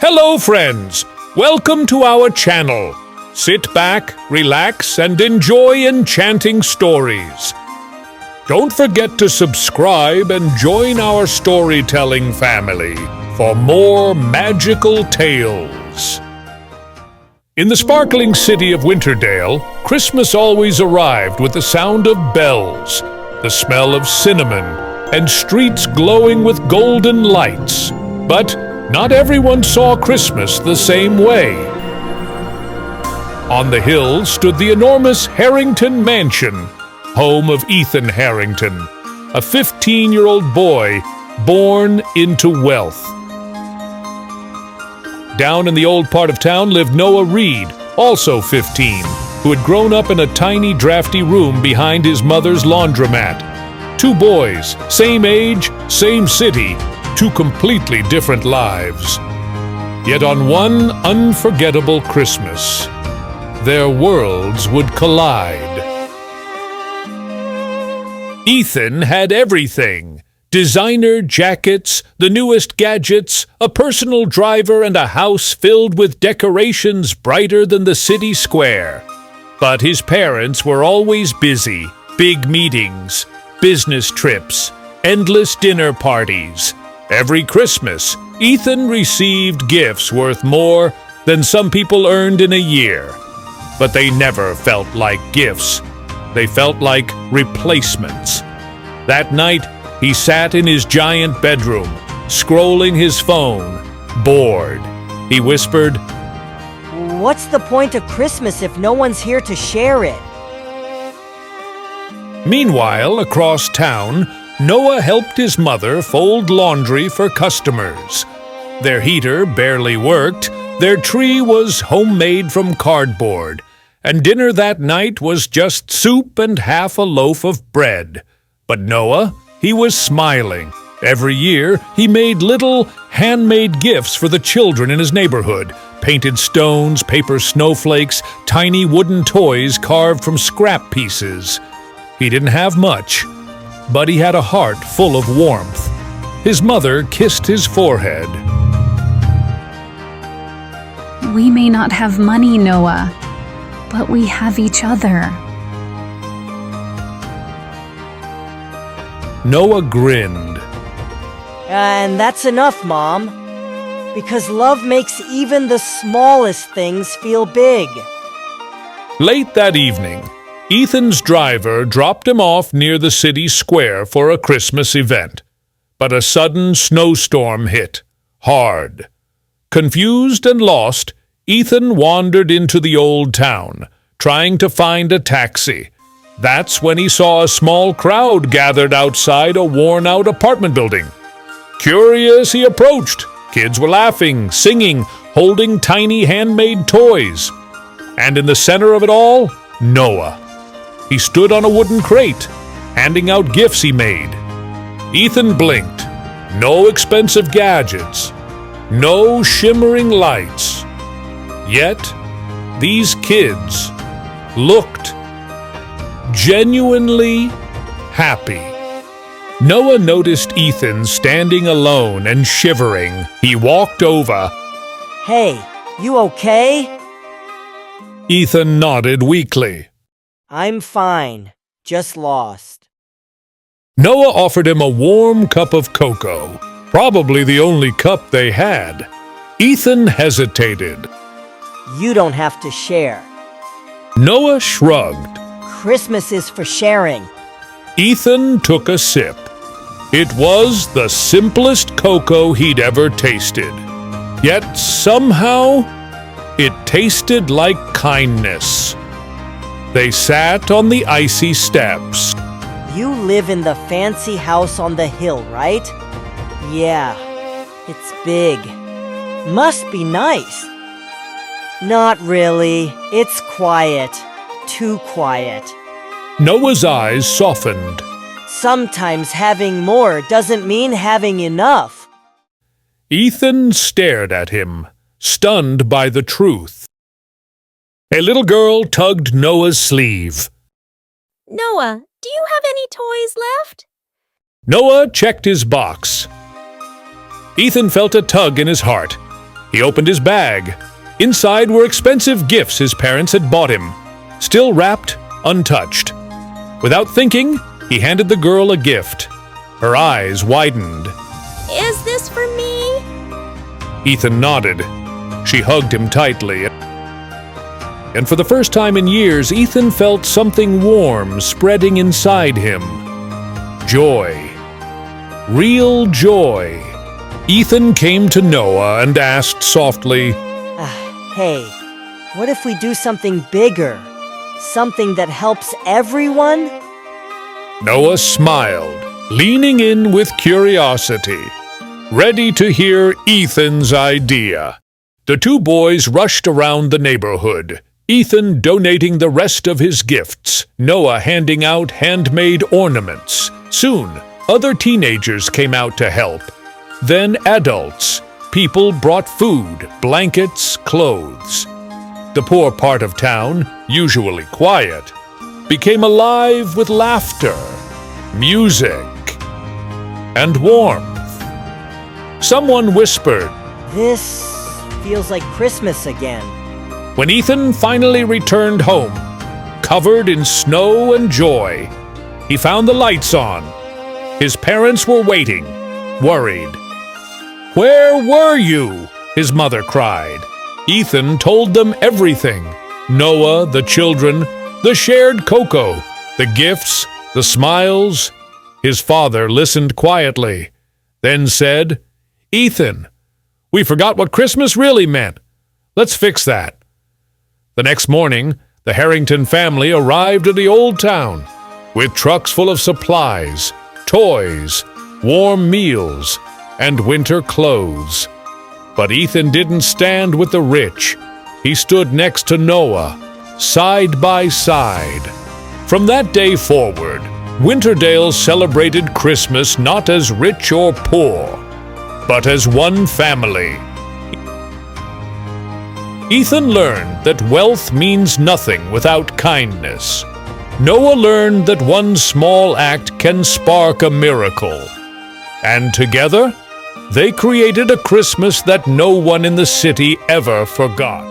Hello, friends! Welcome to our channel. Sit back, relax, and enjoy enchanting stories. Don't forget to subscribe and join our storytelling family for more magical tales. In the sparkling city of Winterdale, Christmas always arrived with the sound of bells, the smell of cinnamon, and streets glowing with golden lights. But not everyone saw Christmas the same way. On the hill stood the enormous Harrington Mansion, home of Ethan Harrington, a 15-year-old boy born into wealth. Down in the old part of town lived Noah Reed, also 15, who had grown up in a tiny, drafty room behind his mother's laundromat. Two boys, same age, same city, two completely different lives. Yet on one unforgettable Christmas, their worlds would collide. Ethan had everything: designer jackets, the newest gadgets, a personal driver, and a house filled with decorations brighter than the city square. But his parents were always busy: big meetings, business trips, endless dinner parties. Every Christmas, Ethan received gifts worth more than some people earned in a year. But they never felt like gifts. They felt like replacements. That night, he sat in his giant bedroom, scrolling his phone, bored. He whispered, "What's the point of Christmas if no one's here to share it?" Meanwhile, across town, Noah helped his mother fold laundry for customers. Their heater barely worked, their tree was homemade from cardboard, and dinner that night was just soup and half a loaf of bread. But Noah, he was smiling. Every year, he made little handmade gifts for the children in his neighborhood: painted stones, paper snowflakes, tiny wooden toys carved from scrap pieces. He didn't have much, but he had a heart full of warmth. His mother kissed his forehead. We may not have money, Noah, but we have each other. Noah grinned. And that's enough, Mom. Because love makes even the smallest things feel big. Late that evening, Ethan's driver dropped him off near the city square for a Christmas event. But a sudden snowstorm hit, hard. Confused and lost, Ethan wandered into the old town, trying to find a taxi. That's when he saw a small crowd gathered outside a worn-out apartment building. Curious, he approached. Kids were laughing, singing, holding tiny handmade toys. And in the center of it all, Noah. He stood on a wooden crate, handing out gifts he made. Ethan blinked. No expensive gadgets. No shimmering lights. Yet, these kids looked genuinely happy. Noah noticed Ethan standing alone and shivering. He walked over. "Hey, you okay?" Ethan nodded weakly. "I'm fine, just lost." Noah offered him a warm cup of cocoa, probably the only cup they had. Ethan hesitated. "You don't have to share. Noah shrugged. Christmas is for sharing." Ethan took a sip. It was the simplest cocoa he'd ever tasted. Yet somehow, it tasted like kindness. They sat on the icy steps. "You live in the fancy house on the hill, right?" "Yeah, it's big. Must be nice." "Not really. It's quiet. Too quiet." Noah's eyes softened. "Sometimes having more doesn't mean having enough." Ethan stared at him, stunned by the truth. A little girl tugged Noah's sleeve. "Noah, do you have any toys left?" Noah checked his box. Ethan felt a tug in his heart. He opened his bag. Inside were expensive gifts his parents had bought him, still wrapped, untouched. Without thinking, he handed the girl a gift. Her eyes widened. Is this for me? Ethan nodded. She hugged him tightly. And for the first time in years, Ethan felt something warm spreading inside him. Joy. Real joy. Ethan came to Noah and asked softly, Hey, what if we do something bigger? Something that helps everyone? Noah smiled, leaning in with curiosity, ready to hear Ethan's idea. The two boys rushed around the neighborhood, Ethan donating the rest of his gifts, Noah handing out handmade ornaments. Soon, other teenagers came out to help. Then adults. People brought food, blankets, clothes. The poor part of town, usually quiet, became alive with laughter, music, and warmth. Someone whispered, This feels like Christmas again. when Ethan finally returned home, covered in snow and joy. He found the lights on. His parents were waiting, worried. "Where were you?" his mother cried. Ethan told them everything. Noah, the children, the shared cocoa, the gifts, the smiles. His father listened quietly, then said, "Ethan, we forgot what Christmas really meant. Let's fix that." The next morning, the Harrington family arrived at the old town with trucks full of supplies, toys, warm meals, and winter clothes. But Ethan didn't stand with the rich. He stood next to Noah, side by side. From that day forward, Winterdale celebrated Christmas not as rich or poor, but as one family. Ethan learned that wealth means nothing without kindness. Noah learned that one small act can spark a miracle. And together, they created a Christmas that no one in the city ever forgot.